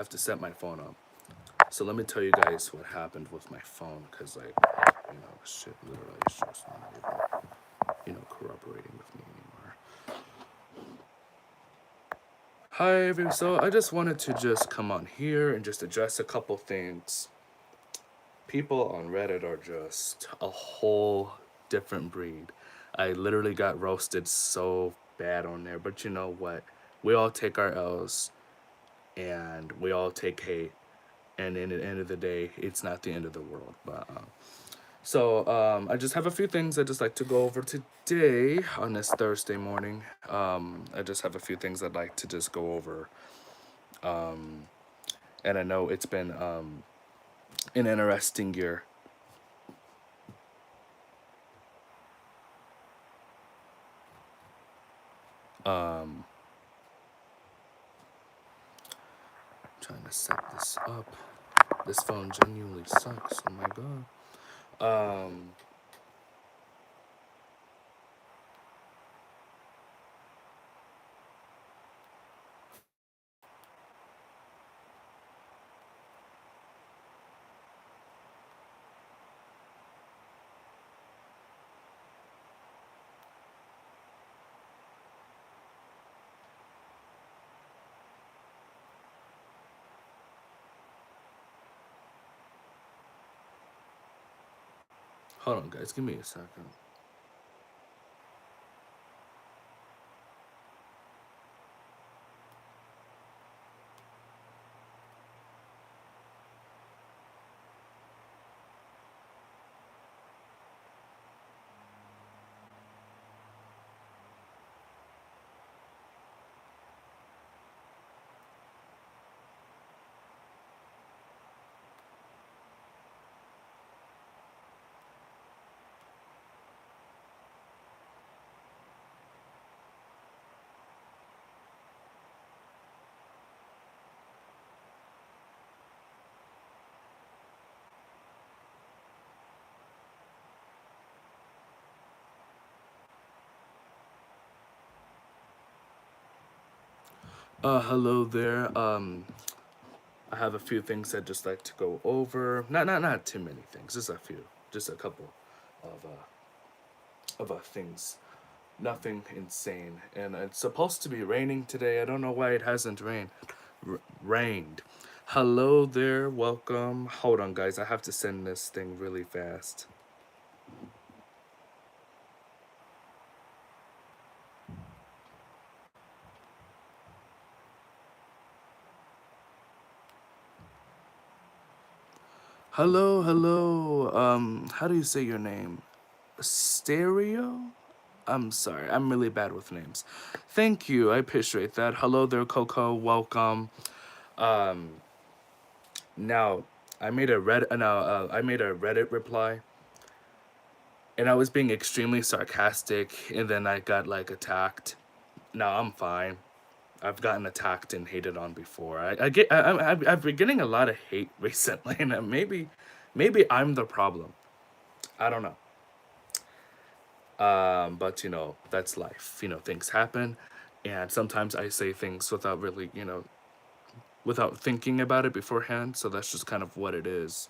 have to set my phone up. So let me tell you guys what happened with my phone, because like, shit, literally, it's just not even, corroborating with me anymore. Hi, everyone. So I just wanted to just come on here and just address a couple things. People on Reddit are just a whole different breed. I literally got roasted so bad on there, but you know what? We all take our L's and we all take hate. And in the end of the day, it's not the end of the world. I just have a few things I just like to go over today on this Thursday morning. I just have a few things I'd like to just go over. And I know it's been an interesting year. Um, Trying to set this up. This phone genuinely sucks. Oh my god. Hold on, guys. Give me a second. Hello there. I have a few things I'd just like to go over. Not too many things. Just a few. Just a couple of things. Nothing insane. And it's supposed to be raining today. I don't know why it hasn't rained. Hello there. Welcome. Hold on, guys. I have to send this thing really fast. Hello, hello. How do you say your name? Stereo? I'm sorry, I'm really bad with names. Thank you, I appreciate that. Hello there, Coco. Welcome. Um, Now, I made a Reddit reply, and I was being extremely sarcastic, and then I got like attacked. Now I'm fine. I've gotten attacked and hated on before. I've been getting a lot of hate recently, and maybe I'm the problem. I don't know. But that's life. Things happen, and sometimes I say things without really, without thinking about it beforehand. So that's just kind of what it is.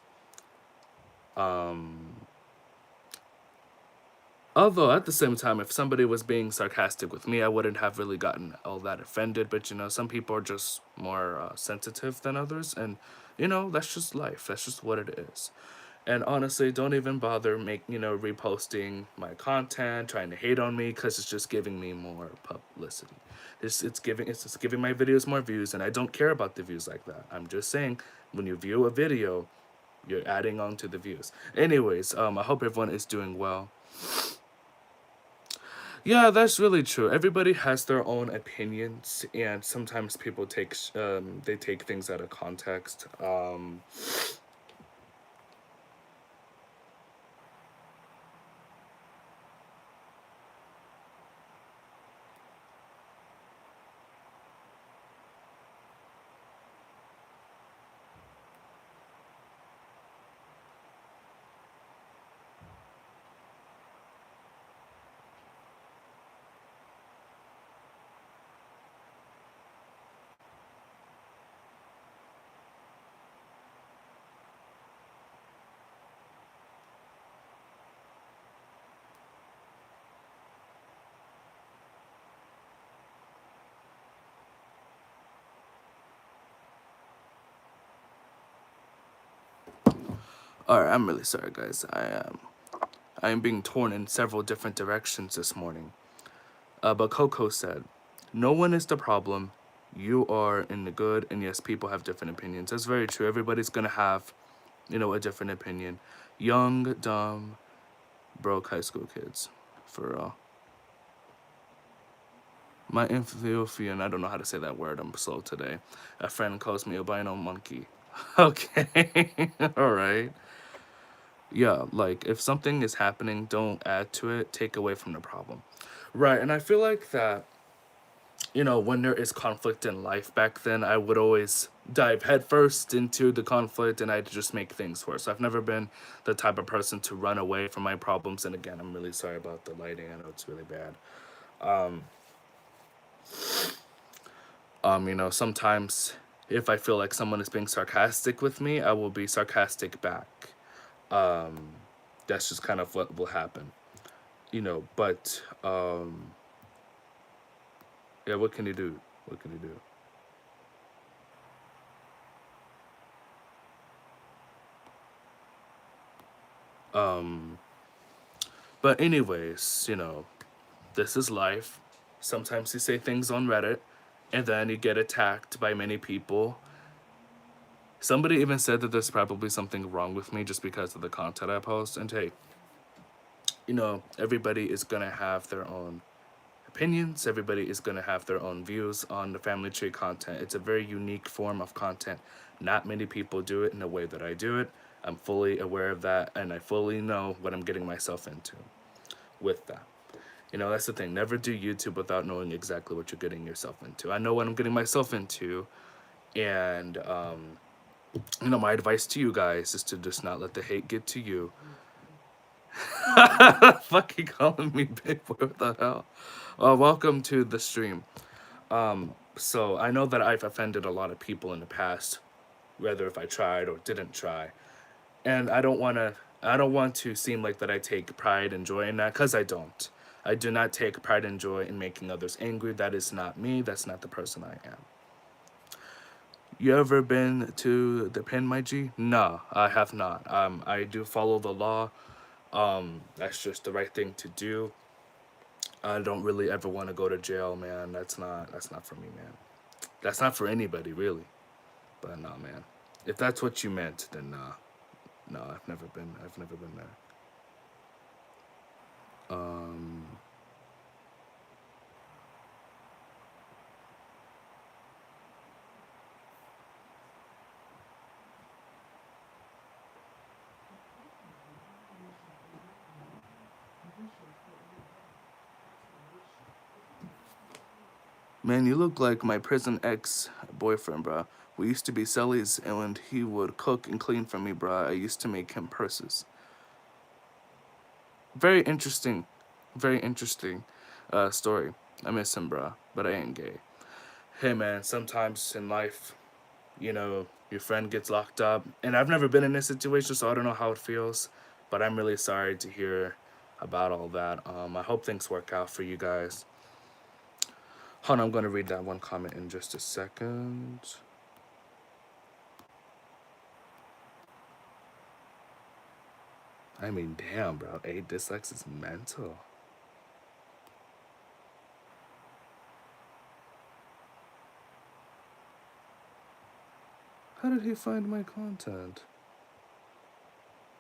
Although at the same time, if somebody was being sarcastic with me, I wouldn't have really gotten all that offended. But some people are just more sensitive than others, and that's just life. That's just what it is. And honestly, don't even bother reposting my content, trying to hate on me, because it's just giving me more publicity. It's just giving my videos more views, and I don't care about the views like that. I'm just saying, when you view a video, you're adding on to the views. Anyways, I hope everyone is doing well. Yeah, that's really true. Everybody has their own opinions, and sometimes people they take things out of context. Alright, I'm really sorry, guys. I am being torn in several different directions this morning. But Coco said, "No one is the problem. You are in the good, and yes, people have different opinions." That's very true. Everybody's gonna have, a different opinion. Young, dumb, broke high school kids, for real. My Ethiopian, I don't know how to say that word. I'm slow today. A friend calls me albino monkey. Okay, all right. Yeah, like if something is happening, don't add to it. Take away from the problem. Right, and I feel like that when there is conflict in life back then, I would always dive headfirst into the conflict and I'd just make things worse. I've never been the type of person to run away from my problems. And again, I'm really sorry about the lighting. I know it's really bad. Sometimes if I feel like someone is being sarcastic with me, I will be sarcastic back. That's just kind of what will happen. But yeah, what can you do? What can you do? But anyways, this is life. Sometimes you say things on Reddit and then you get attacked by many people. Somebody even said that there's probably something wrong with me just because of the content I post. And hey, everybody is going to have their own opinions. Everybody is going to have their own views on the family tree content. It's a very unique form of content. Not many people do it in the way that I do it. I'm fully aware of that and I fully know what I'm getting myself into with that. That's the thing. Never do YouTube without knowing exactly what you're getting yourself into. I know what I'm getting myself into, and my advice to you guys is to just not let the hate get to you. Fucking calling me big boy, what the hell? Welcome to the stream. So I know that I've offended a lot of people in the past, whether if I tried or didn't try, and I don't want to seem like that I take pride and joy in that, because I don't. I do not take pride and joy in making others angry. That is not me. That's not the person I am. You ever been to the pen, my G? No, I have not. I do follow the law. That's just the right thing to do. I don't really ever want to go to jail, man. That's not for me, man. That's not for anybody, really. But no, man. If that's what you meant, then nah. No, I've never been. I've never been there. Um, Man, you look like my prison ex-boyfriend, bruh. We used to be cellies, and when he would cook and clean for me, bruh, I used to make him purses. Very interesting. Very interesting story. I miss him, bruh, but I ain't gay. Hey, man, sometimes in life, your friend gets locked up. And I've never been in this situation, so I don't know how it feels. But I'm really sorry to hear about all that. I hope things work out for you guys. Hold on, I'm going to read that one comment in just a second. I mean, damn, bro. 8 dislikes is mental. How did he find my content?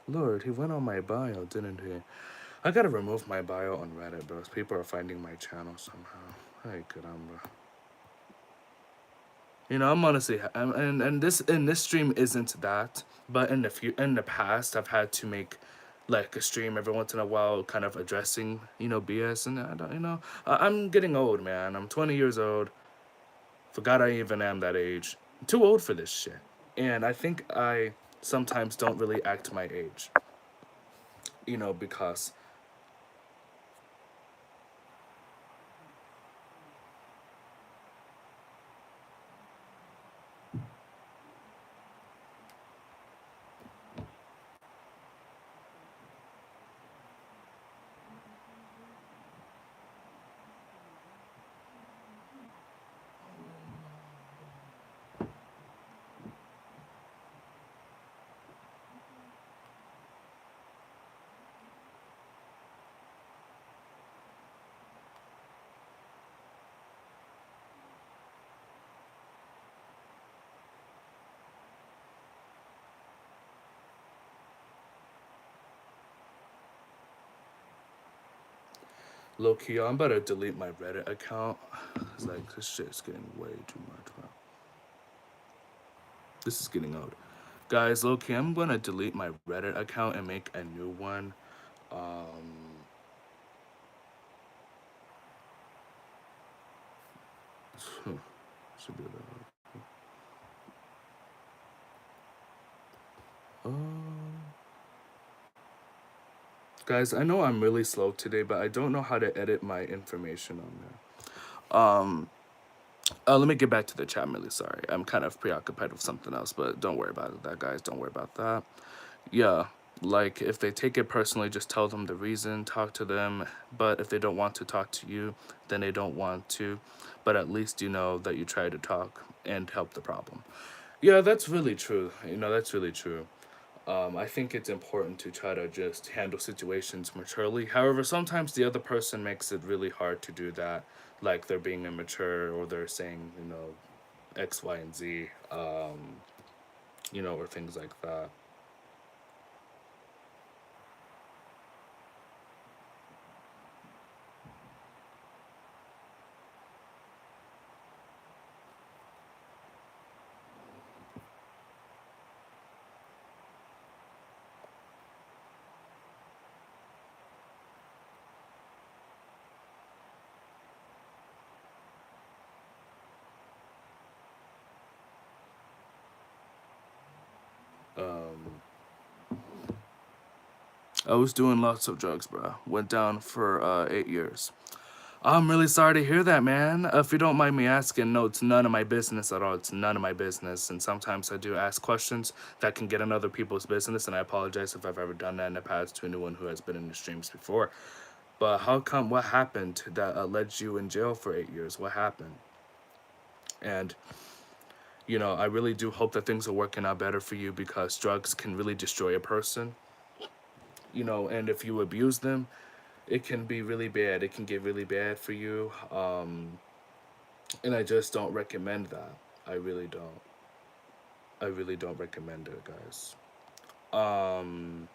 Lord, he went on my bio, didn't he? I gotta remove my bio on Reddit, bro. People are finding my channel somehow. Ay, caramba. I'm honestly, and this stream isn't that, but in the past, I've had to make like a stream every once in a while, kind of addressing BS, and I don't, I'm getting old, man. I'm 20 years old. Forgot I even am that age. I'm too old for this shit, and I think I sometimes don't really act my age. Because Low key, I'm about to delete my Reddit account. It's like, this shit's getting way too much, bro. This is getting old. Guys, low key, I'm gonna delete my Reddit account and make a new one. Um, should do that. Guys, I know I'm really slow today, but I don't know how to edit my information on there. Let me get back to the chat. I'm really sorry. I'm kind of preoccupied with something else, but don't worry about that, guys. Don't worry about that. Yeah, like if they take it personally, just tell them the reason, talk to them. But if they don't want to talk to you, then they don't want to. But at least you know that you tried to talk and help the problem. Yeah, that's really true. That's really true. I think it's important to try to just handle situations maturely. However, sometimes the other person makes it really hard to do that, like they're being immature or they're saying, X, Y, and Z, or things like that. Um, I was doing lots of drugs, bro. Went down for 8 years. I'm really sorry to hear that, man. If you don't mind me asking, no, it's none of my business at all. It's none of my business. And sometimes I do ask questions that can get in other people's business, and I apologize if I've ever done that in the past to anyone who has been in the streams before. But how come, what happened that led you in jail for 8 years? What happened? And, I really do hope that things are working out better for you because drugs can really destroy a person, and if you abuse them, it can be really bad. It can get really bad for you. And I just don't recommend that. I really don't. I really don't recommend it, guys. Um,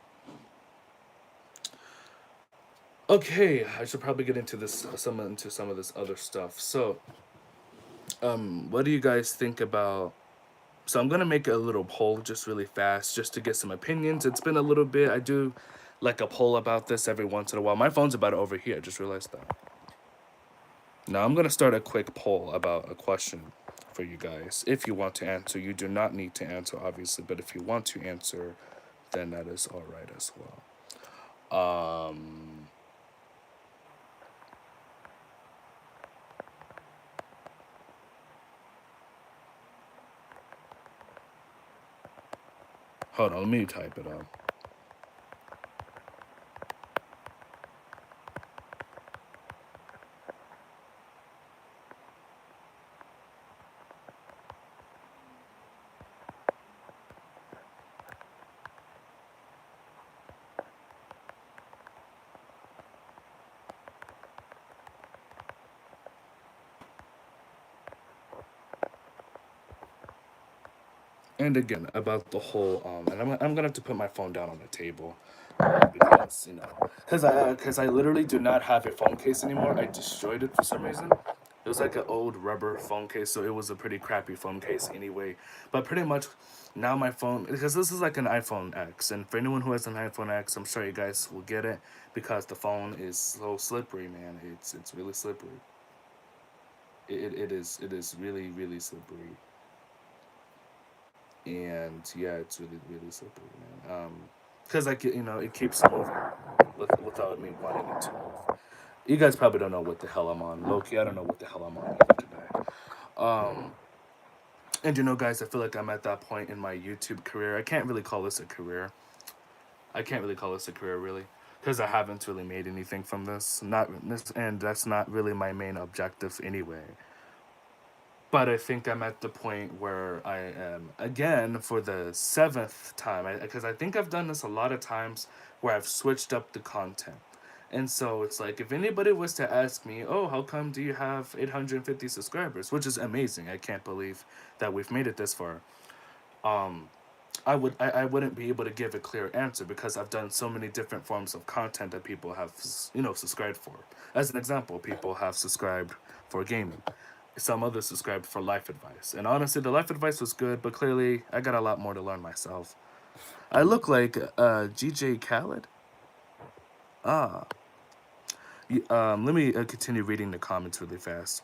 okay, I should probably get into some of this other stuff. So, what do you guys think about? So I'm gonna make a little poll just really fast, just to get some opinions. It's been a little bit. I do like a poll about this every once in a while. My phone's about to overheat. I just realized that. Now I'm gonna start a quick poll about a question for you guys. If you want to answer, you do not need to answer, obviously, but if you want to answer, then that is all right as well. Um, Hold on, let me type it out. And again, about the whole, and I'm gonna have to put my phone down on the table, because because I literally do not have a phone case anymore. I destroyed it for some reason. It was like an old rubber phone case, so it was a pretty crappy phone case anyway. But pretty much now my phone, because this is like an iPhone X, and for anyone who has an iPhone X, I'm sure you guys will get it because the phone is so slippery, man. It's really slippery. It is really really slippery. And yeah, it's really really slippery, man. Because like it keeps moving without me wanting it to move. You guys probably don't know what the hell I'm on, Loki. I don't know what the hell I'm on either today. Um, and guys, I feel like I'm at that point in my YouTube career. I can't really call this a career. I can't really call this a career, really, because I haven't really made anything from this. Not this, and that's not really my main objective anyway. But I think I'm at the point where I am again for the seventh time. Because I think I've done this a lot of times where I've switched up the content. And so it's like if anybody was to ask me, "Oh, how come do you have 850 subscribers?" Which is amazing. I can't believe that we've made it this far. I wouldn't be able to give a clear answer because I've done so many different forms of content that people have subscribed for. As an example, people have subscribed for gaming. Some others subscribed for life advice. And honestly, the life advice was good, but clearly I got a lot more to learn myself. I look like GJ Khaled. Ah, let me continue reading the comments really fast.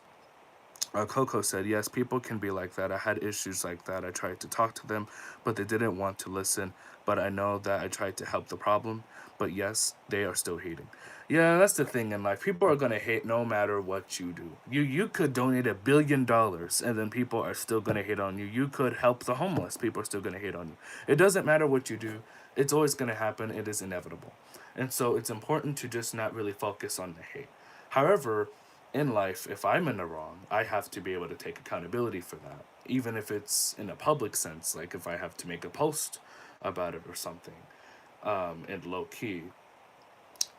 Coco said, yes, people can be like that. I had issues like that. I tried to talk to them, but they didn't want to listen. But I know that I tried to help the problem. But yes, they are still hating. Yeah, that's the thing in life. People are going to hate no matter what you do. You could donate $1 billion and then people are still going to hate on you. You could help the homeless. People are still going to hate on you. It doesn't matter what you do. It's always going to happen. It is inevitable. And so it's important to just not really focus on the hate. However, in life, if I'm in the wrong, I have to be able to take accountability for that, even if it's in a public sense, like if I have to make a post about it or something, and low key,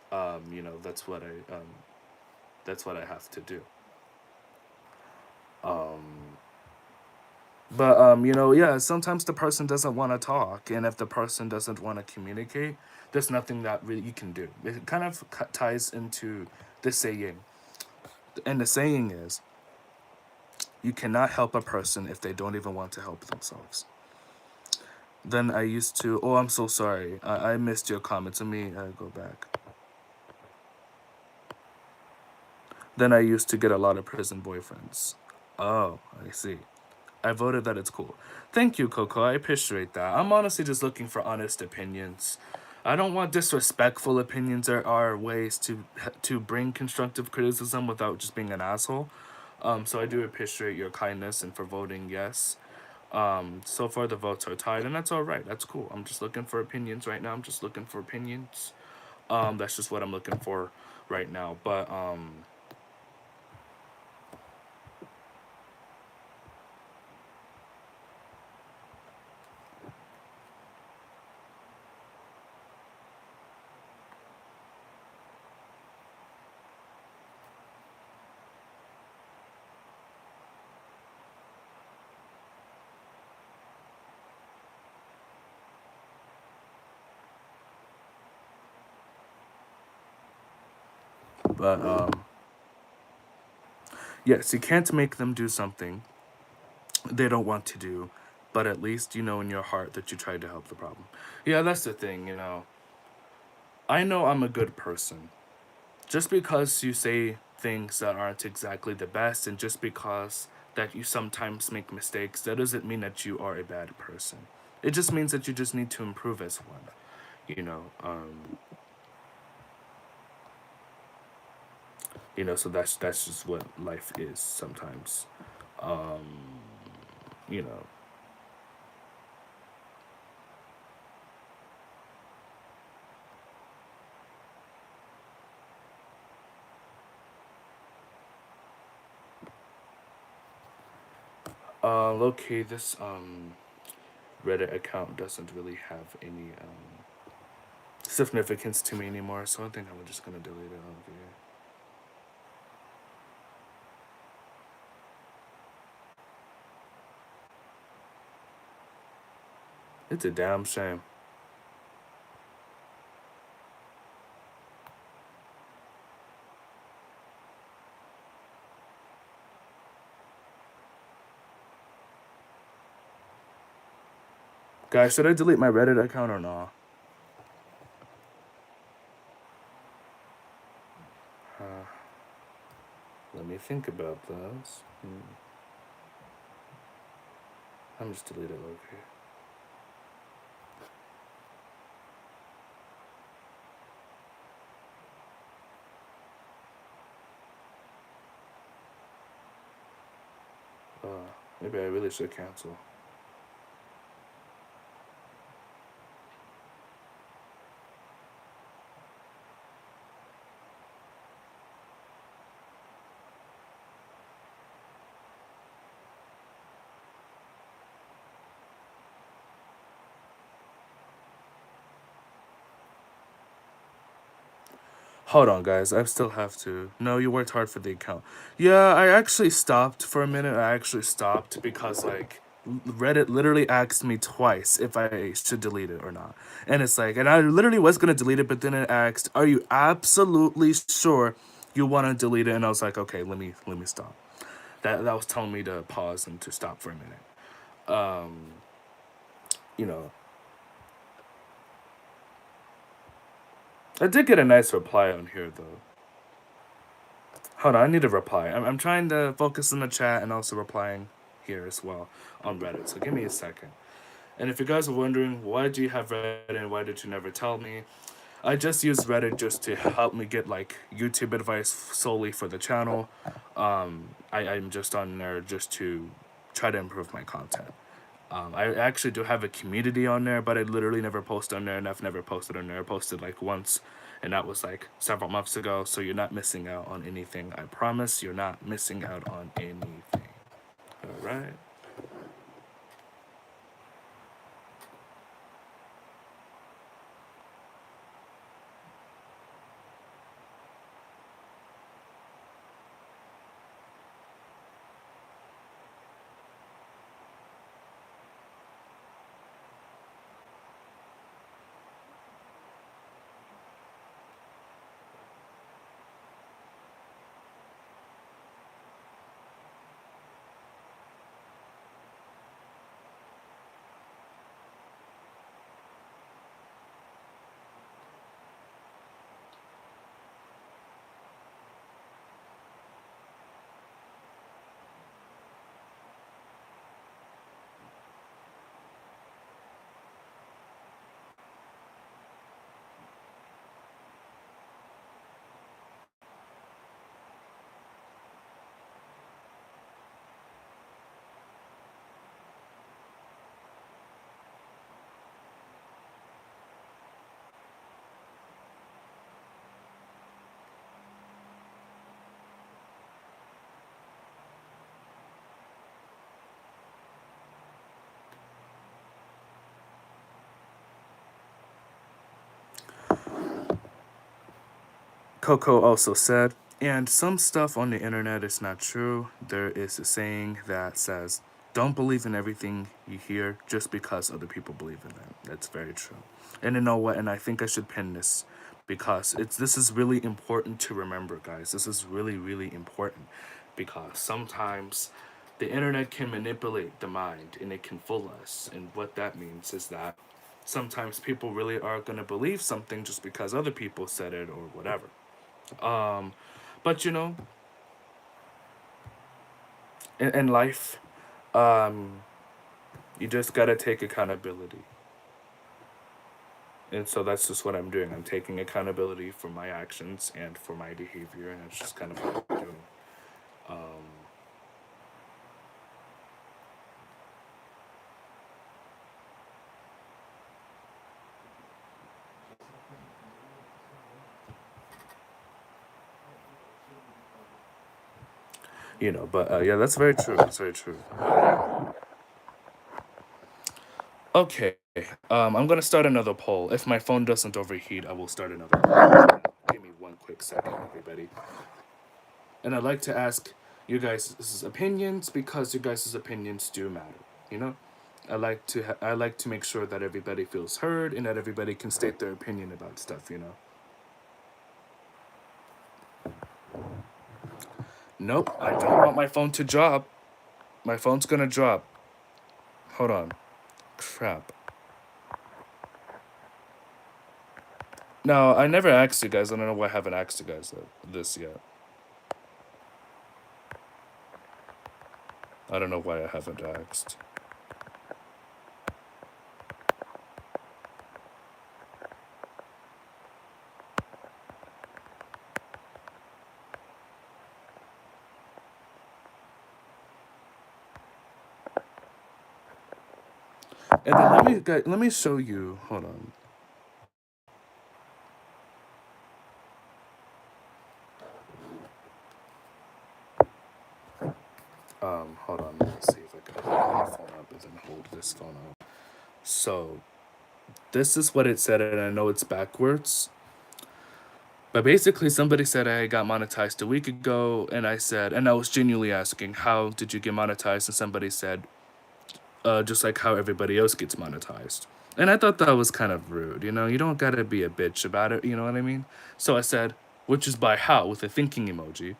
that's what I have to do. But yeah, sometimes the person doesn't want to talk, and if the person doesn't want to communicate, there's nothing that really you can do. It kind of ties into the saying, and the saying is, you cannot help a person if they don't even want to help themselves. Then I used to. Oh, I'm so sorry. I missed your comments. Let me go back. Then I used to get a lot of prison boyfriends. Oh, I see. I voted that it's cool. Thank you, Coco. I appreciate that. I'm honestly just looking for honest opinions. I don't want disrespectful opinions. There are ways to bring constructive criticism without just being an asshole. So I do appreciate your kindness and for voting yes. So far the votes are tied, and that's all right. That's cool. I'm just looking for opinions right now. I'm just looking for opinions. That's just what I'm looking for right now. But but yes, you can't make them do something they don't want to do, but at least you know in your heart that you tried to help the problem. Yeah, that's the thing. I know I'm a good person. Just because you say things that aren't exactly the best, and just because that you sometimes make mistakes, that doesn't mean that you are a bad person. It just means that you just need to improve as one. You know, um, so that's just what life is sometimes. Um, you know, okay, this Reddit account doesn't really have any significance to me anymore, so I think I'm just gonna delete it. Okay. It's a damn shame. Guys, should I delete my Reddit account or not? Let me think about this. I'm just delete it. Okay. Uh, Maybe I really should cancel. Hold on, guys. I still have to. No, you worked hard for the account. Yeah, I actually stopped for a minute. I actually stopped because, like, Reddit literally asked me twice if I should delete it or not. And it's like, and I literally was gonna delete it, but then it asked, "Are you absolutely sure you want to delete it?" And I was like, "Okay, let me stop." That was telling me to pause and to stop for a minute. You know, I did get a nice reply on here though. Hold on, I need to reply. I'm trying to focus on the chat and also replying here as well on Reddit. So give me a second. And if you guys are wondering, why do you have Reddit and why did you never tell me? I just use Reddit just to help me get like YouTube advice solely for the channel. I'm just on there just to try to improve my content. I actually do have a community on there, but I literally never post on there, and I've never posted on there. I posted like once, and that was like several months ago. So you're not missing out on anything. I promise you're not missing out on anything. All right. Coco also said, and some stuff on the internet is not true. There is a saying that says, "Don't believe in everything you hear just because other people believe in it." That's very true. And you know what? And I think I should pin this because this is really important to remember, guys. This is really, really important because sometimes the internet can manipulate the mind and it can fool us. And what that means is that sometimes people really are going to believe something just because other people said it or whatever. But in life, you just gotta take accountability. And so that's just what I'm doing. I'm taking accountability for my actions and for my behavior, and it's just kind of what I'm doing. But yeah, that's very true. That's very true. Okay, I'm gonna start another poll. If my phone doesn't overheat, I will start another poll. Give me one quick second, everybody. And I'd like to ask you guys' opinions because you guys' opinions do matter. You know, I like to make sure that everybody feels heard and that everybody can state their opinion about stuff. Nope, I don't want my phone to drop. My phone's gonna drop. Hold on. Crap. No, I never asked you guys. I don't know why I haven't asked you guys this yet. I don't know why I haven't asked. And then let me show you. Hold on. Hold on. Let me see if I can hold my phone up and then hold this phone up. So this is what it said, and I know it's backwards. But basically, somebody said I got monetized a week ago, and I said, and I was genuinely asking, how did you get monetized? And somebody said, just like how everybody else gets monetized. And I thought that was kind of rude, you know? You don't gotta be a bitch about it, you know what I mean? So I said, which is by how, with a thinking emoji.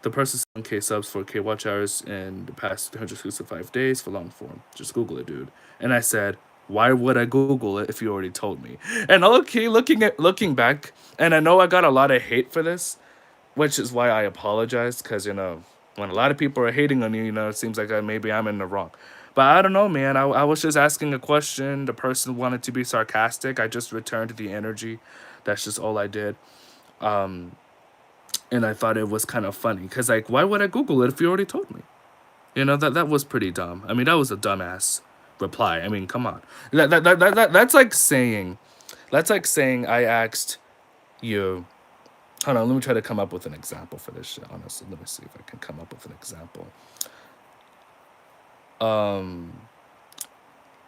The person 7K subs, 4K watch hours in the past 365 days for long form. Just Google it, dude. And I said, why would I Google it if you already told me? And okay, looking back, and I know I got a lot of hate for this, which is why I apologize, because, you know, when a lot of people are hating on you, you know, it seems like maybe I'm in the wrong. But I don't know, man. I was just asking a question. The person wanted to be sarcastic. I just returned the energy. That's just all I did. And I thought it was kind of funny, because, like, why would I Google it if you already told me? You know, that was pretty dumb. I mean, that was a dumbass reply. I mean, come on. That's like saying I asked you. Hold on, let me try to come up with an example for this shit. Honestly, let me see if I can come up with an example.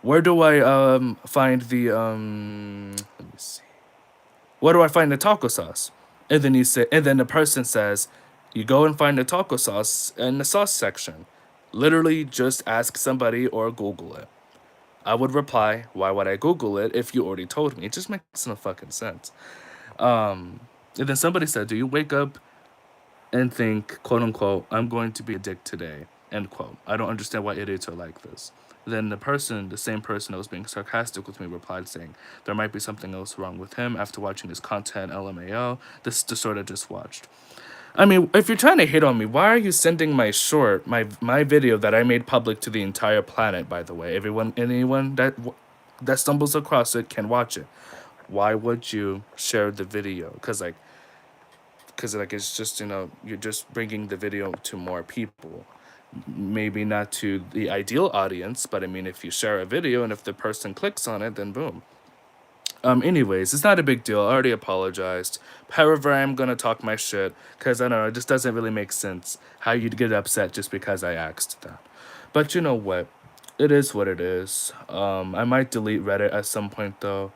Where do I find the Let me see. Where do I find the taco sauce? And then the person says, you go and find the taco sauce in the sauce section. Literally, just ask somebody or Google it. I would reply, why would I Google it if you already told me? It just makes no fucking sense. And then somebody said, do you wake up and think, quote unquote, I'm going to be a dick today, end quote. I don't understand why idiots are like this. Then the same person that was being sarcastic with me, replied saying, there might be something else wrong with him after watching his content, LMAO. This is the sort I just watched. I mean, if you're trying to hit on me, why are you sending my video that I made public to the entire planet, by the way? Anyone that stumbles across it can watch it. Why would you share the video? Because it's just, you know, you're just bringing the video to more people. Maybe not to the ideal audience, but I mean, if you share a video and if the person clicks on it, then boom. Anyways, it's not a big deal. I already apologized. However, I'm gonna talk my shit, because I don't know, it just doesn't really make sense how you'd get upset just because I asked that. But you know what? It is what it is. I might delete Reddit at some point though.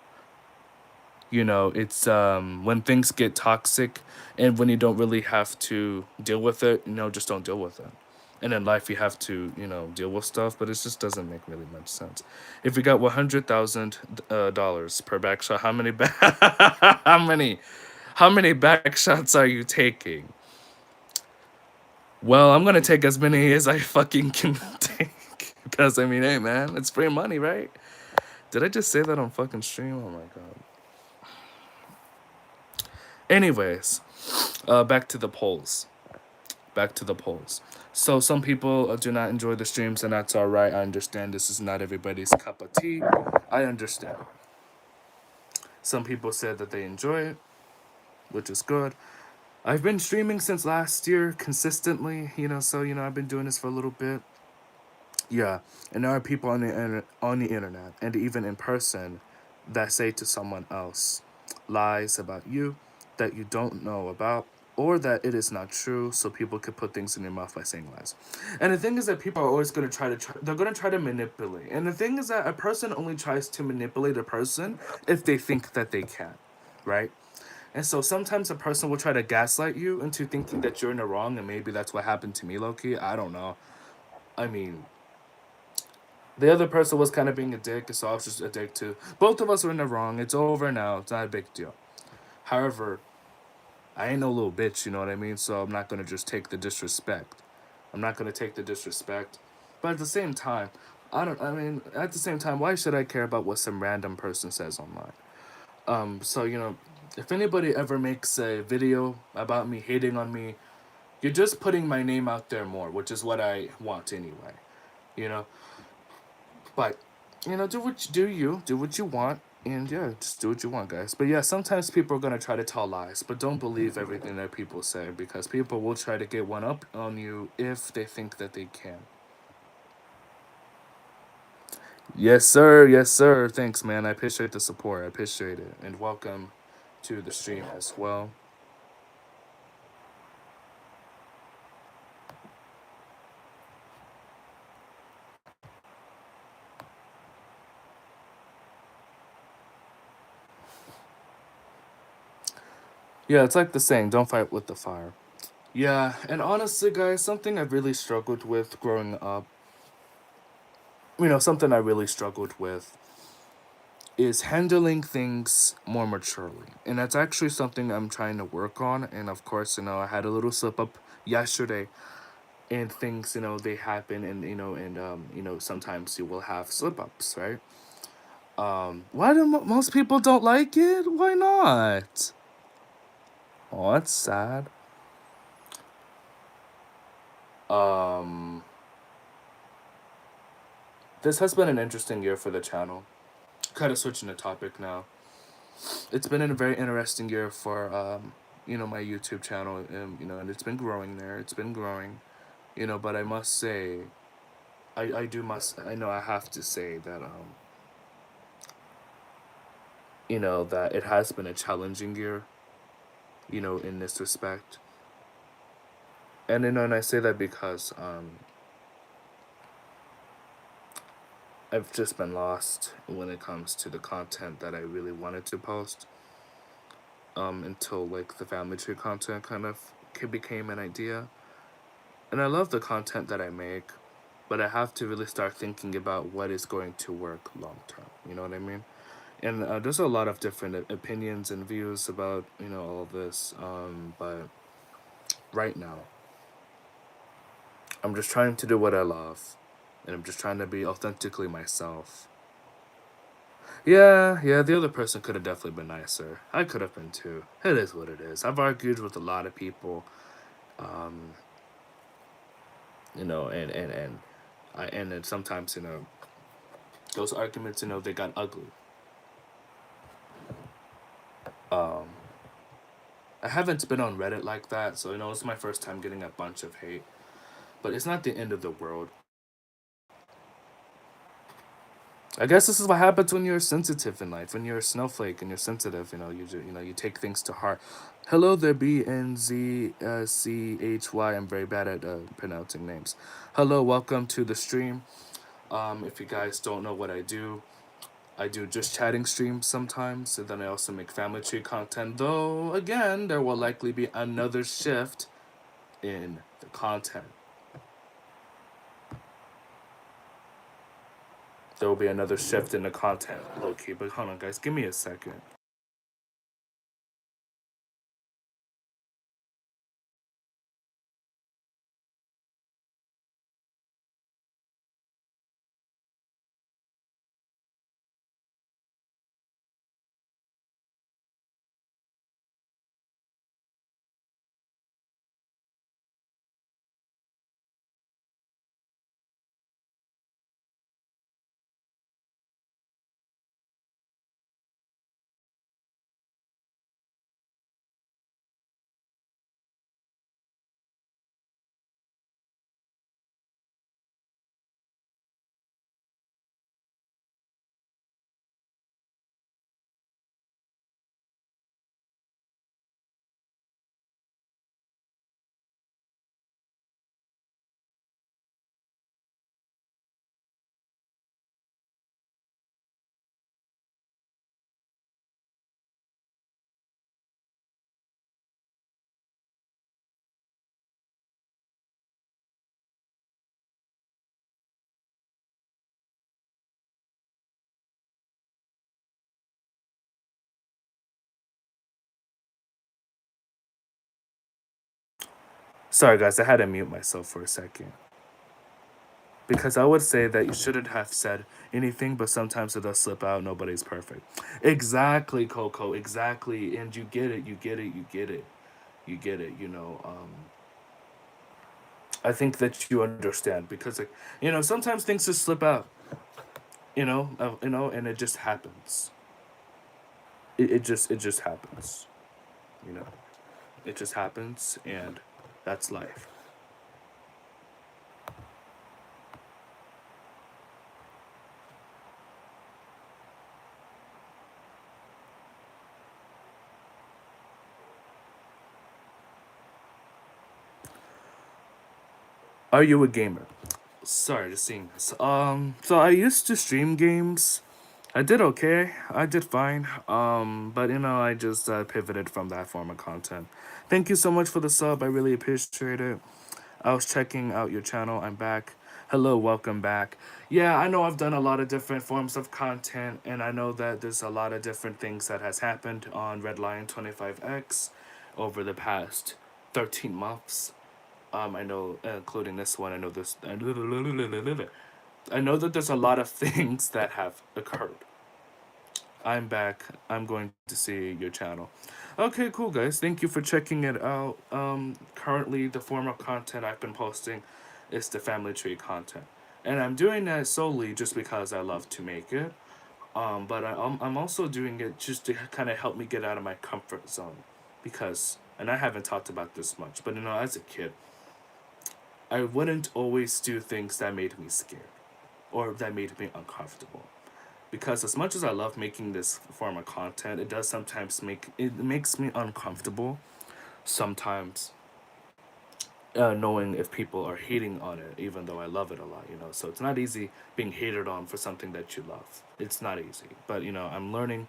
You know, it's when things get toxic and when you don't really have to deal with it, you know, just don't deal with it. And in life, you have to, you know, deal with stuff, but it just doesn't make really much sense. If you got $100,000 per back shot, how many back shots are you taking? Well, I'm gonna take as many as I fucking can take, because I mean, hey man, it's free money, right? Did I just say that on fucking stream? Oh my god. Anyways, back to the polls. Back to the polls. So some people do not enjoy the streams, and that's all right. I understand this is not everybody's cup of tea. I understand. Some people said that they enjoy it, which is good. I've been streaming since last year consistently, you know, so you know I've been doing this for a little bit. Yeah, and there are people on the internet and even in person that say to someone else lies about you that you don't know about, or that it is not true, so people could put things in your mouth by saying lies. And the thing is that people are always going to they're going to try to manipulate. And the thing is that a person only tries to manipulate a person if they think that they can, right? And so sometimes a person will try to gaslight you into thinking that you're in the wrong, and maybe that's what happened to me, Loki. I don't know. I mean, the other person was kind of being a dick, so I was just a dick too. Both of us were in the wrong. It's over now. It's not a big deal. However, I ain't no little bitch, you know what I mean? So I'm not gonna just take the disrespect. I'm not gonna take the disrespect. But at the same time, at the same time, why should I care about what some random person says online? So, you know, if anybody ever makes a video about me hating on me, you're just putting my name out there more, which is what I want anyway. You know? But, you know, do what you want, and yeah, just do what you want, guys. But yeah, sometimes people are gonna try to tell lies, but don't believe everything that people say, because people will try to get one up on you if they think that they can. Yes, sir. Yes, sir. Thanks, man. I appreciate the support. I appreciate it. And welcome to the stream as well. Yeah, it's like the saying, don't fight with the fire. Yeah, and honestly, guys, something I've really struggled with growing up something I really struggled with is handling things more maturely. And that's actually something I'm trying to work on. And of course, I had a little slip up yesterday, and things, they happen, and sometimes you will have slip ups, right? Why do most people don't like it? Why not? Oh, that's sad. Um, this has been an interesting year for the channel. Kind of switching the topic now. It's been a very interesting year for my YouTube channel, and it's been growing there. It's been growing, but I must say, I know I have to say that that it has been a challenging year, in this respect. And I say that because I've just been lost when it comes to the content that I really wanted to post. Until like the family tree content kind of became an idea. And I love the content that I make, but I have to really start thinking about what is going to work long term. You know what I mean? And there's a lot of different opinions and views about all of this. But right now, I'm just trying to do what I love, and I'm just trying to be authentically myself. Yeah, the other person could have definitely been nicer. I could have been too. It is what it is. I've argued with a lot of people, um, and then sometimes those arguments they got ugly. Um, I haven't been on Reddit like that, so it's my first time getting a bunch of hate. But it's not the end of the world. I guess this is what happens when you're sensitive in life. When you're a snowflake and you're sensitive, you take things to heart. Hello there, BNZCHY. I'm very bad at pronouncing names. Hello, welcome to the stream. If you guys don't know what I do just chatting streams sometimes, and then I also make family tree content. Though again, there will likely be another shift in the content. There will be another shift in the content, low key. But hold on, guys, give me a second. Sorry, guys, I had to mute myself for a second. Because I would say that you shouldn't have said anything, but sometimes it does slip out. Nobody's perfect. Exactly, Coco. Exactly. And you get it. You get it. You get it. You get it. I think that you understand because, like, sometimes things just slip out. And it just happens. It just happens. You know, it just happens, and that's life. Are you a gamer? Sorry, just seeing this. So I used to stream games. I did okay. I did fine. But I just pivoted from that form of content. Thank you so much for the sub. I really appreciate it. I was checking out your channel. I'm back. Hello, welcome back. Yeah, I know I've done a lot of different forms of content, and I know that there's a lot of different things that has happened on Red Lion 25X over the past 13 months. I know, including this one, I know this. I know that there's a lot of things that have occurred. I'm back. I'm going to see your channel. Okay, cool, guys. Thank you for checking it out. Currently, the form of content I've been posting is the family tree content, and I'm doing that solely just because I love to make it. But I'm also doing it just to kind of help me get out of my comfort zone, because, and I haven't talked about this much, but as a kid, I wouldn't always do things that made me scared or that made me uncomfortable, because as much as I love making this form of content, it does sometimes makes me uncomfortable sometimes, knowing if people are hating on it, even though I love it a lot. So it's not easy being hated on for something that you love. It's not easy, but I'm learning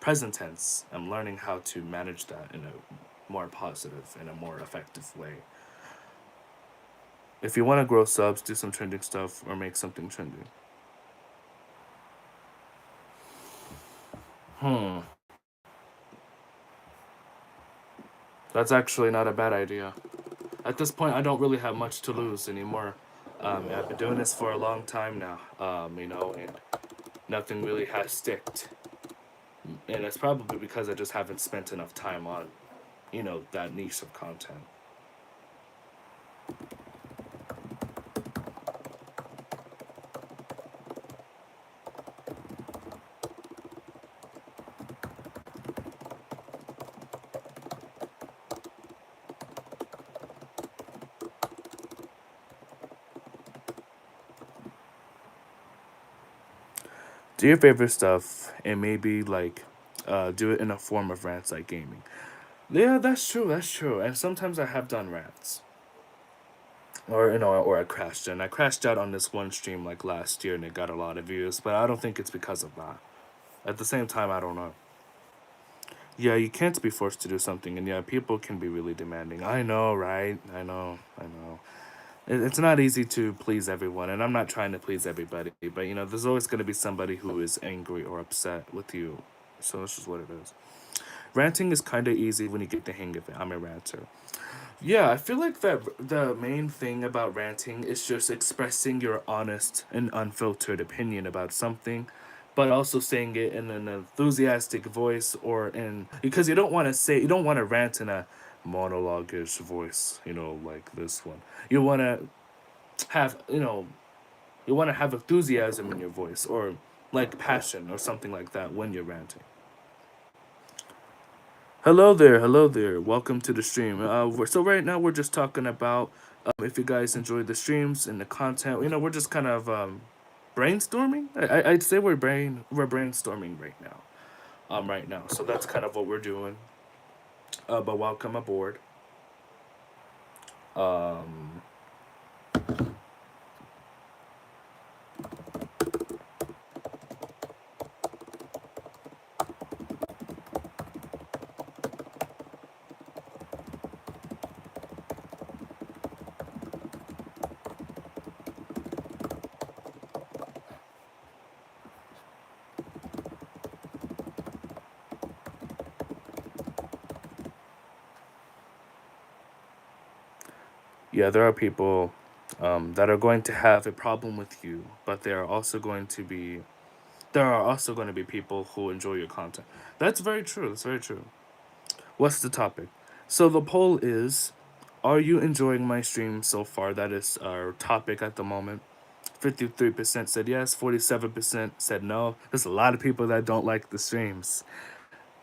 present tense. I'm learning how to manage that in a more positive and a more effective way. If you want to grow subs, do some trending stuff or make something trending. That's actually not a bad idea. At this point, I don't really have much to lose anymore. I've been doing this for a long time now, and nothing really has sticked. And it's probably because I just haven't spent enough time on, that niche of content. Do your favorite stuff and maybe like do it in a form of rants like gaming. Yeah, that's true. That's true. And sometimes I have done rants, or I crashed in. I crashed out on this one stream like last year, and it got a lot of views. But I don't think it's because of that. At the same time, I don't know. Yeah, you can't be forced to do something, and yeah, people can be really demanding. I know, right? I know. I know. It's not easy to please everyone, and I'm not trying to please everybody. But there's always going to be somebody who is angry or upset with you. So this is what it is. Ranting is kind of easy when you get the hang of it. I'm a ranter. Yeah, I feel like that the main thing about ranting is just expressing your honest and unfiltered opinion about something, but also saying it in an enthusiastic voice, or in, because you don't want to rant in a monologue-ish voice, like this one. You want to have, you want to have enthusiasm in your voice, or like passion or something like that when you're ranting. Hello there. Welcome to the stream. So right now we're just talking about if you guys enjoy the streams and the content. We're just kind of brainstorming. I'd say we're brainstorming right now. Right now. So that's kind of what we're doing. But welcome aboard. Um, yeah, there are people that are going to have a problem with you, but there are also going to be people who enjoy your content. That's very true. That's very true. What's the topic? So the poll is, are you enjoying my stream so far? That is our topic at the moment. 53% said yes, 47% said no. There's a lot of people that don't like the streams,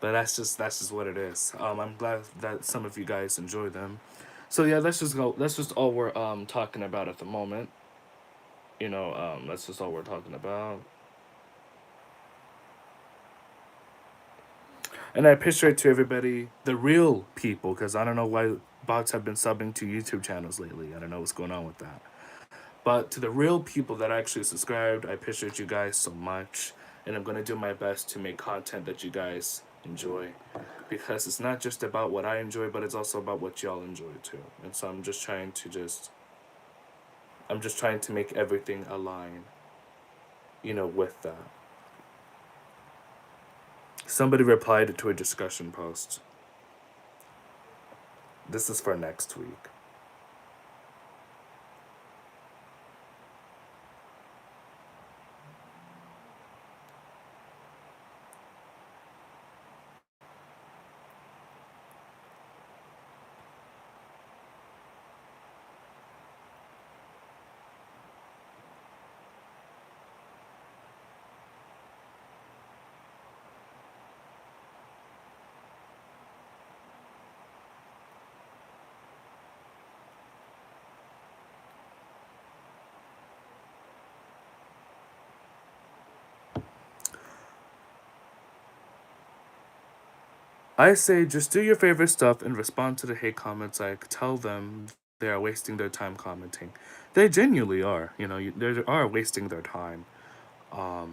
but that's just what it is. I'm glad that some of you guys enjoy them. So yeah, let's just go. That's just all we're talking about at the moment. That's just all we're talking about. And I appreciate to everybody, the real people, because I don't know why bots have been subbing to YouTube channels lately. I don't know what's going on with that. But to the real people that actually subscribed, I appreciate you guys so much. And I'm going to do my best to make content that you guys enjoy. Because it's not just about what I enjoy, but it's also about what y'all enjoy too. And so I'm just trying to I'm just trying to make everything align, with that. Somebody replied to a discussion post. This is for next week. I say just do your favorite stuff and respond to the hate comments. Like, tell them they are wasting their time commenting. They genuinely are. They are wasting their time. I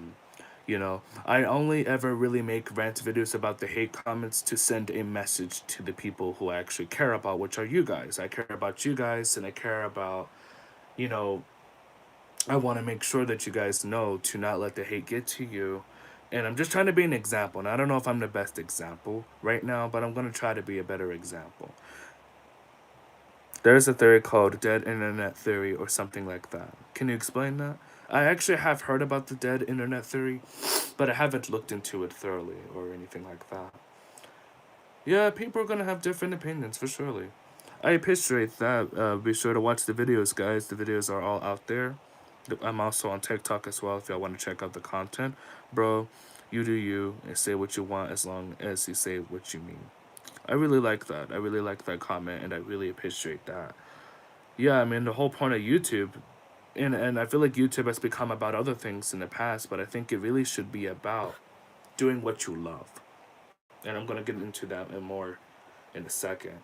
only ever really make rant videos about the hate comments to send a message to the people who I actually care about, which are you guys. I care about you guys, and I care about, you know, I want to make sure that you guys know to not let the hate get to you. And I'm just trying to be an example. And I don't know if I'm the best example right now, but I'm going to try to be a better example. There's a theory called dead internet theory or something like that. Can you explain that? I actually have heard about the dead internet theory, but I haven't looked into it thoroughly or anything like that. Yeah, people are going to have different opinions for surely. I appreciate that. Be sure to watch the videos, guys. The videos are all out there. I'm also on TikTok as well if y'all want to check out the content. Bro, you do you and say what you want as long as you say what you mean. I really like that. I really like that comment and I really appreciate that. Yeah, I mean, the whole point of YouTube, and I feel like YouTube has become about other things in the past, but I think it really should be about doing what you love. And I'm going to get into that and more in a second.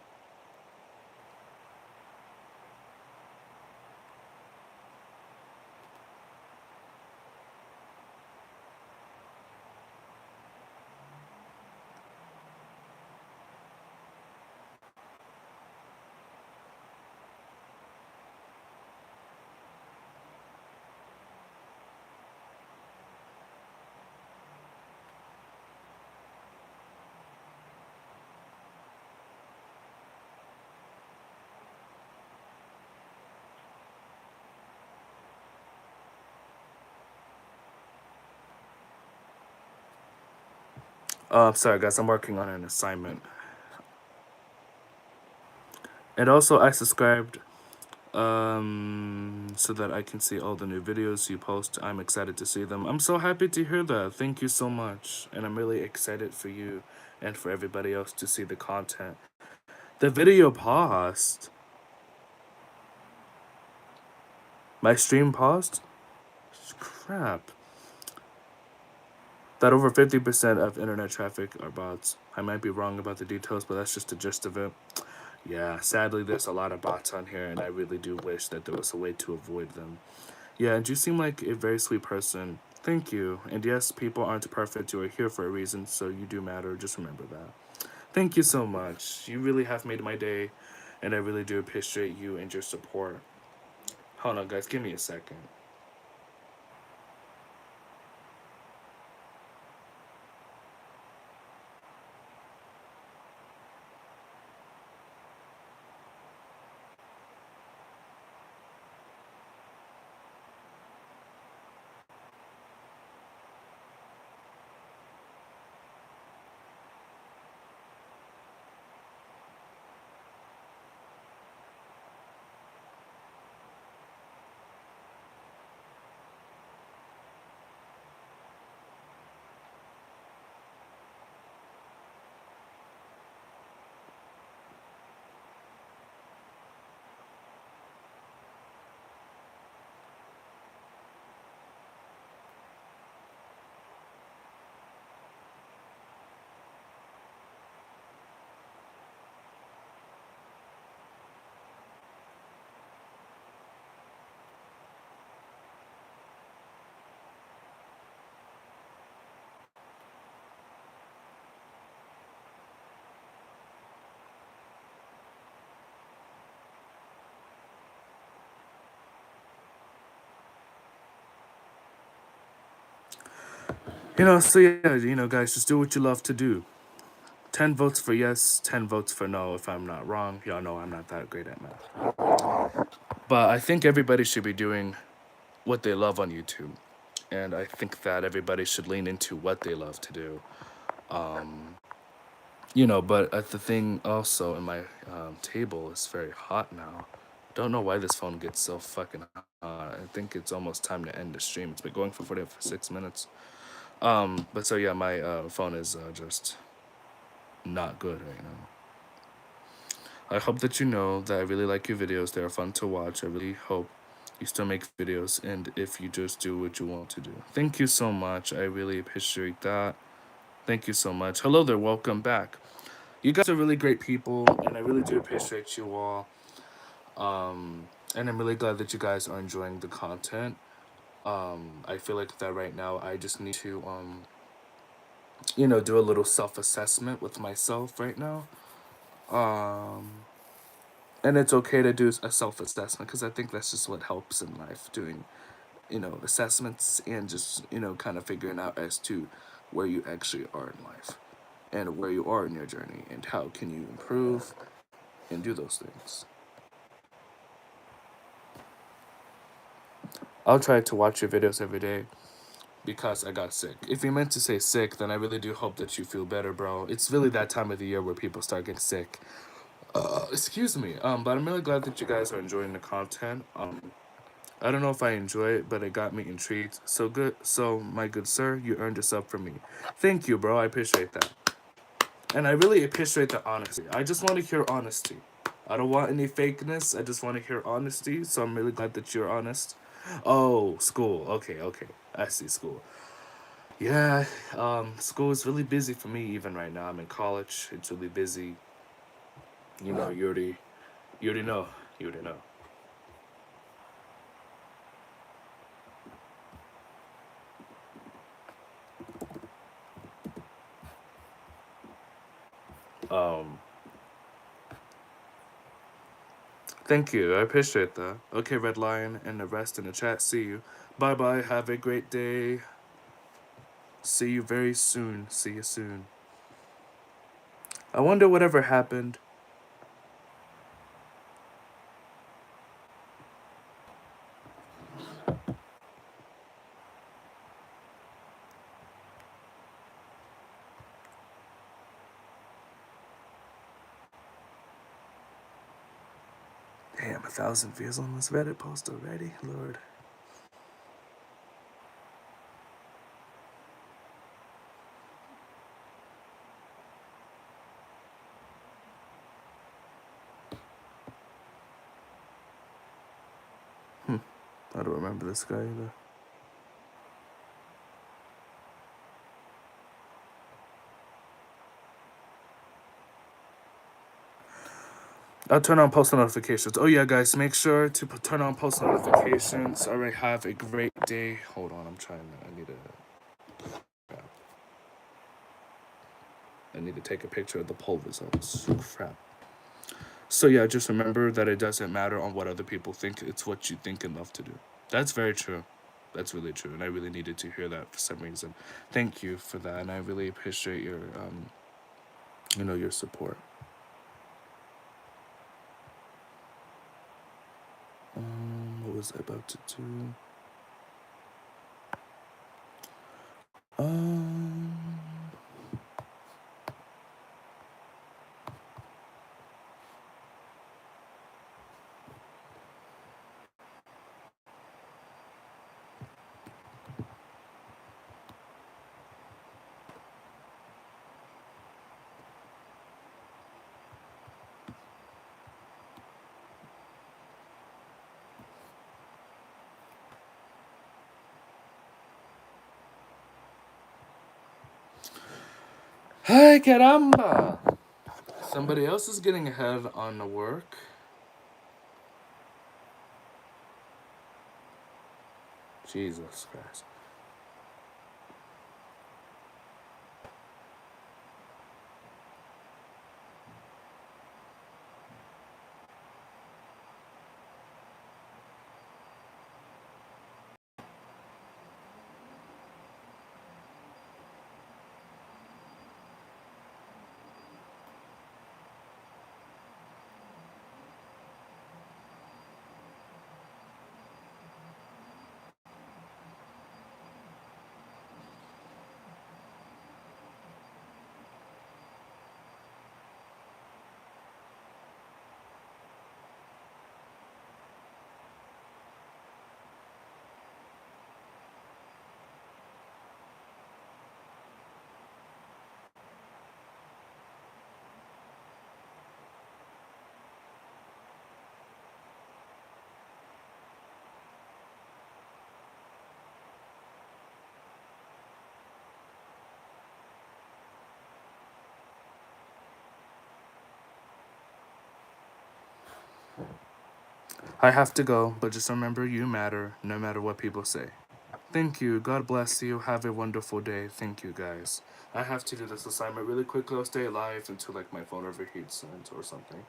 Sorry guys, I'm working on an assignment. And also, I subscribed so that I can see all the new videos you post. I'm excited to see them. I'm so happy to hear that. Thank you so much. And I'm really excited for you and for everybody else to see the content. The video paused. My stream paused? Crap. That over 50% of internet traffic are bots. I might be wrong about the details, but that's just the gist of it. Yeah, sadly, there's a lot of bots on here, and I really do wish that there was a way to avoid them. Yeah, and you seem like a very sweet person. Thank you. And yes, people aren't perfect. You are here for a reason, so you do matter. Just remember that. Thank you so much. You really have made my day, and I really do appreciate you and your support. Hold on, guys. Give me a second. So yeah, guys, just do what you love to do. 10 votes for yes, 10 votes for no, if I'm not wrong. Y'all know I'm not that great at math. But I think everybody should be doing what they love on YouTube. And I think that everybody should lean into what they love to do. But the thing also in my table is very hot now. Don't know why this phone gets so fucking hot. I think it's almost time to end the stream. It's been going for 46 minutes. But so yeah, my phone is just not good right now. I hope that you know that I really like your videos. They are fun to watch. I really hope you still make videos and if you just do what you want to do. Thank you so much. I really appreciate that. Thank you so much. Hello there. Welcome back. You guys are really great people, and I really do appreciate you all. And I'm really glad that you guys are enjoying the content. I feel like that right now I just need to, do a little self-assessment with myself right now. And it's okay to do a self-assessment because I think that's just what helps in life, doing, assessments and just, kind of figuring out as to where you actually are in life and where you are in your journey and how can you improve and do those things. I'll try to watch your videos every day because I got sick. If you meant to say sick, then I really do hope that you feel better, bro. It's really that time of the year where people start getting sick. Excuse me. But I'm really glad that you guys are enjoying the content. I don't know if I enjoy it, but it got me intrigued. So good. So, my good sir, you earned a sub from me. Thank you, bro. I appreciate that. And I really appreciate the honesty. I just want to hear honesty. I don't want any fakeness. I just want to hear honesty. So I'm really glad that you're honest. Oh, school. Okay, okay. I see school. Yeah, school is really busy for me even right now. I'm in college. It's really busy. You already know. You already know. Um, Thank you. I appreciate that. Okay, Red Lion and the rest in the chat. See you. Bye bye. Have a great day. See you very soon. See you soon. I wonder whatever happened. Damn, 1,000 views on this Reddit post already? Lord. I don't remember this guy either. I'll turn on post notifications. Oh yeah, guys, make sure to turn on post notifications. All right, have a great day. Hold on, I need to take a picture of the poll results. Crap. So yeah, just remember that it doesn't matter on what other people think. It's what you think and love to do. That's very true. That's really true, and I really needed to hear that for some reason. Thank you for that, and I really appreciate your, your support. What was I about to do? Um. Hey, caramba! Somebody else is getting ahead on the work. Jesus Christ. I have to go, but just remember you matter, no matter what people say. Thank you. God bless you. Have a wonderful day. Thank you, guys. I have to do this assignment really quickly. I'll stay alive until like my phone overheats or something.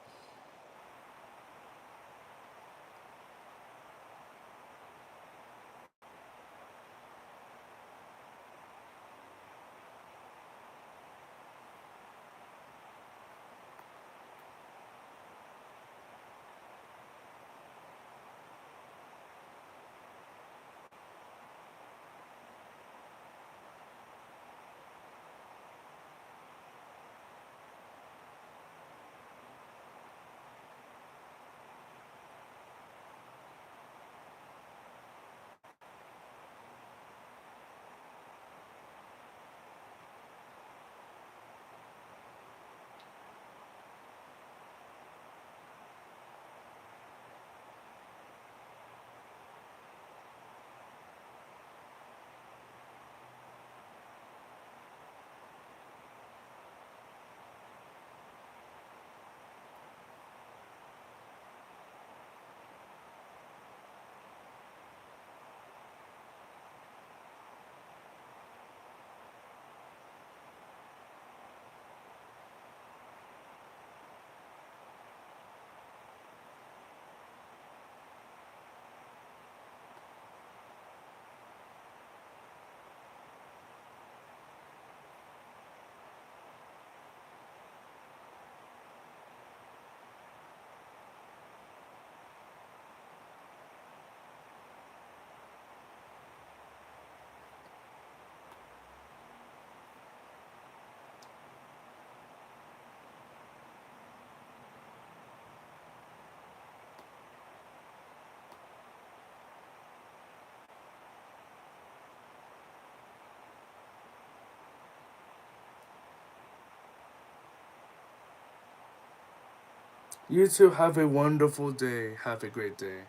You two have a wonderful day. Have a great day.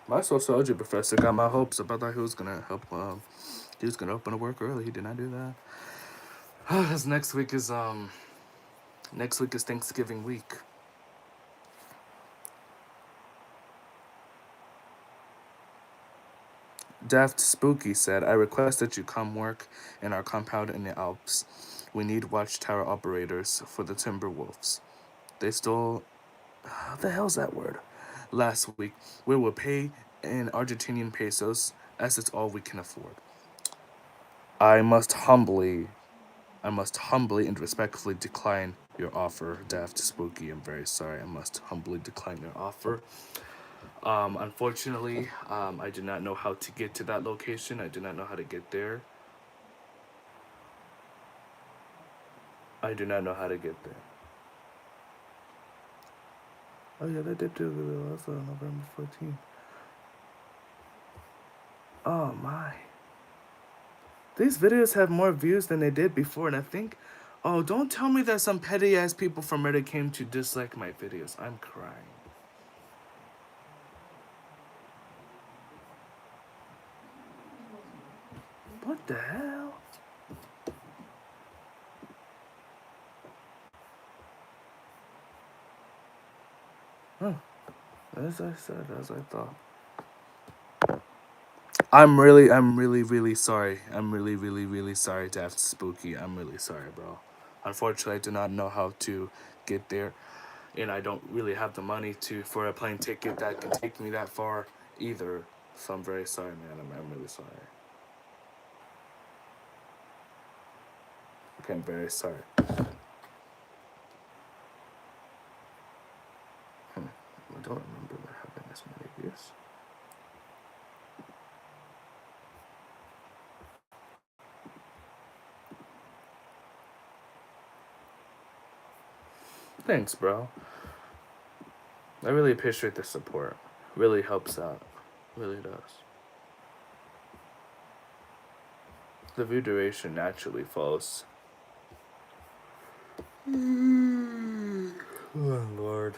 My sociology professor got my hopes about that he was gonna help. He was gonna open to work early. He did not do that. Cause next week is Thanksgiving week. Daft Spooky said, I request that you come work in our compound in the Alps. We need watchtower operators for the Timberwolves. They stole. What the hell's that word? Last week. We will pay in Argentinian pesos, as it's all we can afford. I must humbly, I must humbly and respectfully decline your offer, Daft Spooky. I'm very sorry. I must humbly decline your offer. Unfortunately, I do not know how to get to that location. I do not know how to get there. I do not know how to get there. Oh yeah, they did do a video also November 14th. Oh my. These videos have more views than they did before, and I think, oh, don't tell me that some petty ass people from Reddit came to dislike my videos. I'm crying. What the hell? As I said, as I thought. I'm really sorry. I'm really sorry to have to spooky. I'm really sorry, bro. Unfortunately, I do not know how to get there, and I don't really have the money to for a plane ticket that can take me that far either. So I'm very sorry, man. I'm really sorry. Okay, I'm very sorry. I don't remember there having this many views. Thanks, bro. I really appreciate the support. Really helps out. Really does. The view duration naturally falls. Oh, Lord.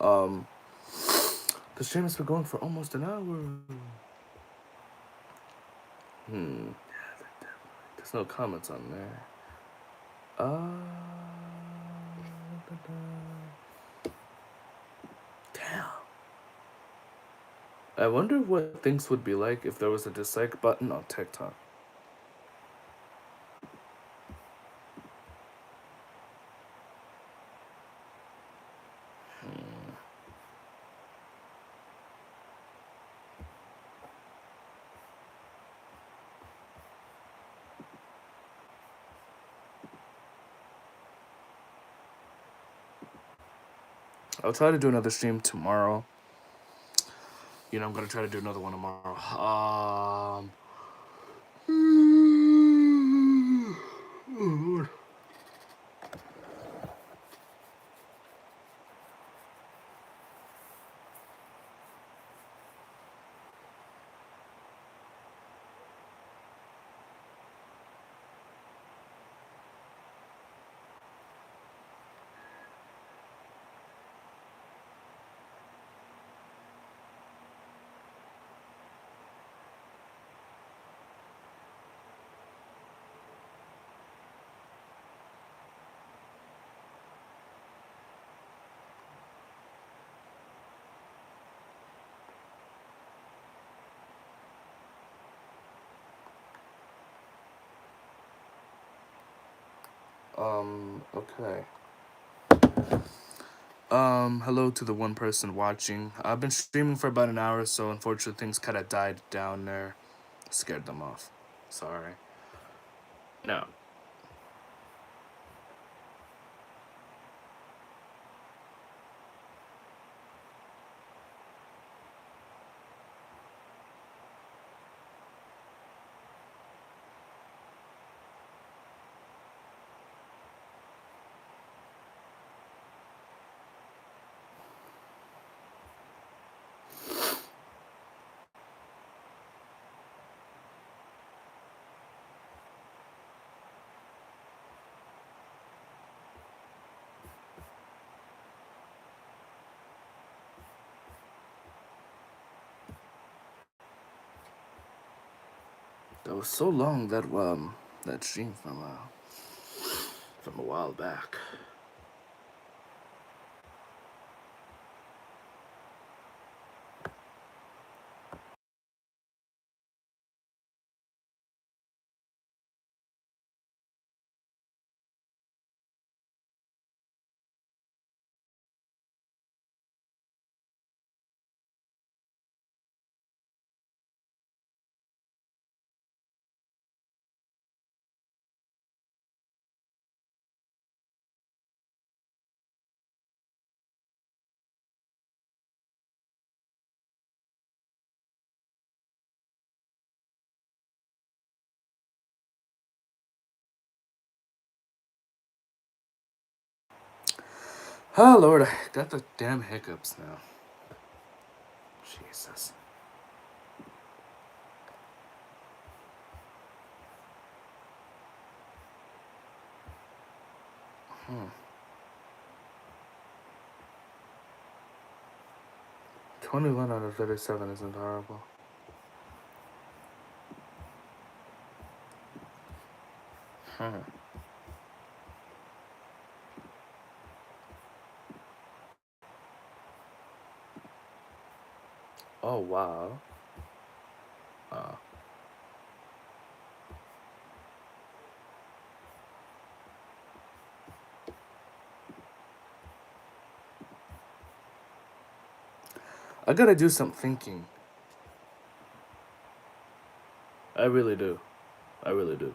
Um, the stream has been going for almost an hour. There's no comments on there. Damn. I wonder what things would be like if there was a dislike button on TikTok. I'll try to do another stream tomorrow. You know, I'm gonna try to do another one tomorrow. Okay. Hello to the one person watching. I've been streaming for about an hour, so unfortunately things kind of died down there. Scared them off. Sorry. No. That was so long that stream from a while back. Oh Lord, I got the damn hiccups now. Jesus. 21 out of 37 isn't horrible. Oh wow. I gotta do some thinking. I really do. I really do.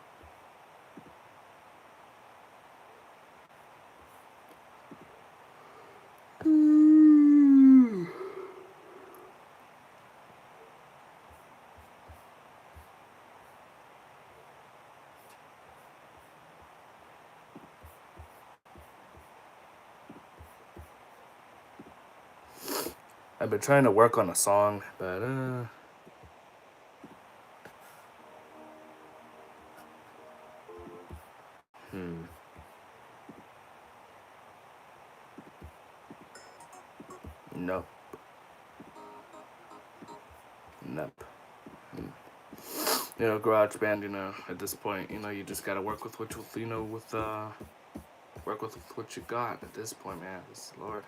I've been trying to work on a song, but nope. Nope. You know, garage band, you know, at this point, you know, you just gotta work with what you, you know, work with what you got at this point, man. This Lord.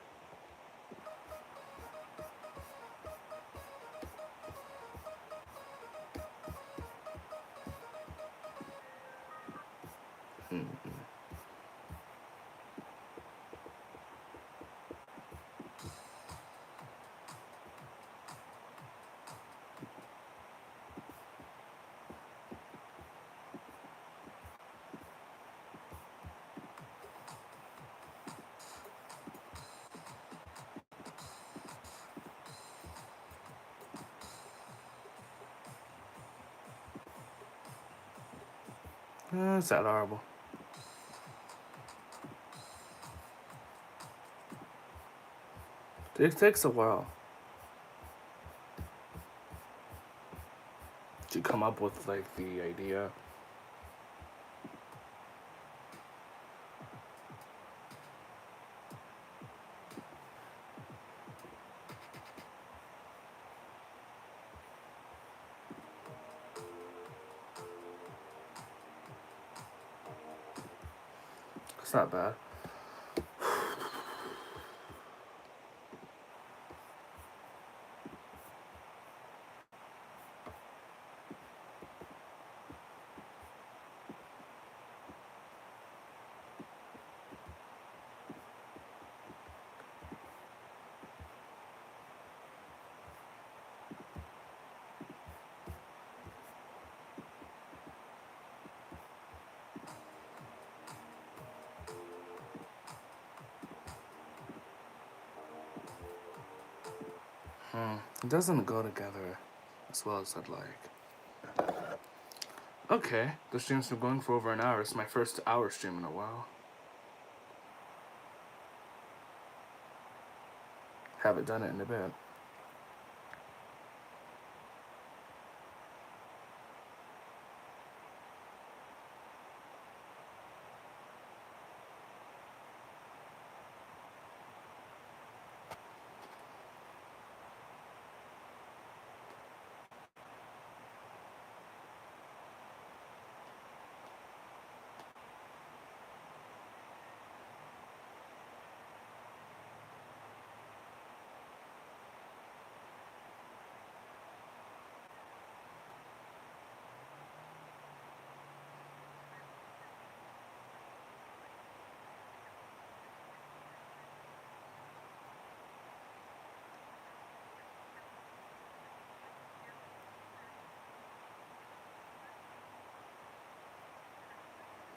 It's that horrible. It takes a while to come up with, like, the idea. It's not bad. It doesn't go together as well as I'd like. Okay, the stream's been going for over an hour. It's my first hour stream in a while. Haven't done it in a bit.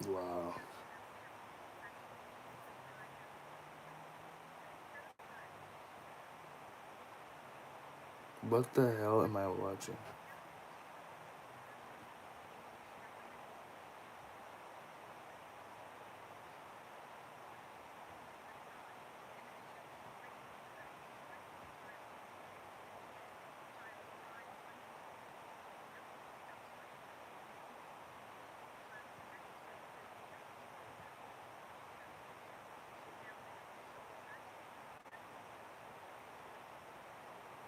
Wow. What the hell am I watching?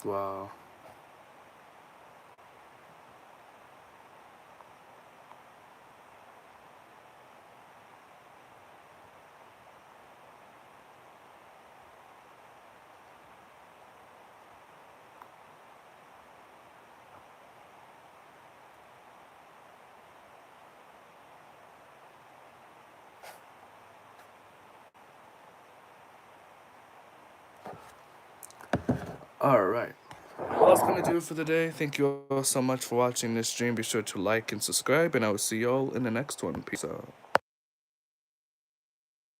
Wow. All right. Well, that's gonna do it for the day. Thank you all so much for watching this stream. Be sure to like and subscribe, and I will see y'all in the next one. Peace out.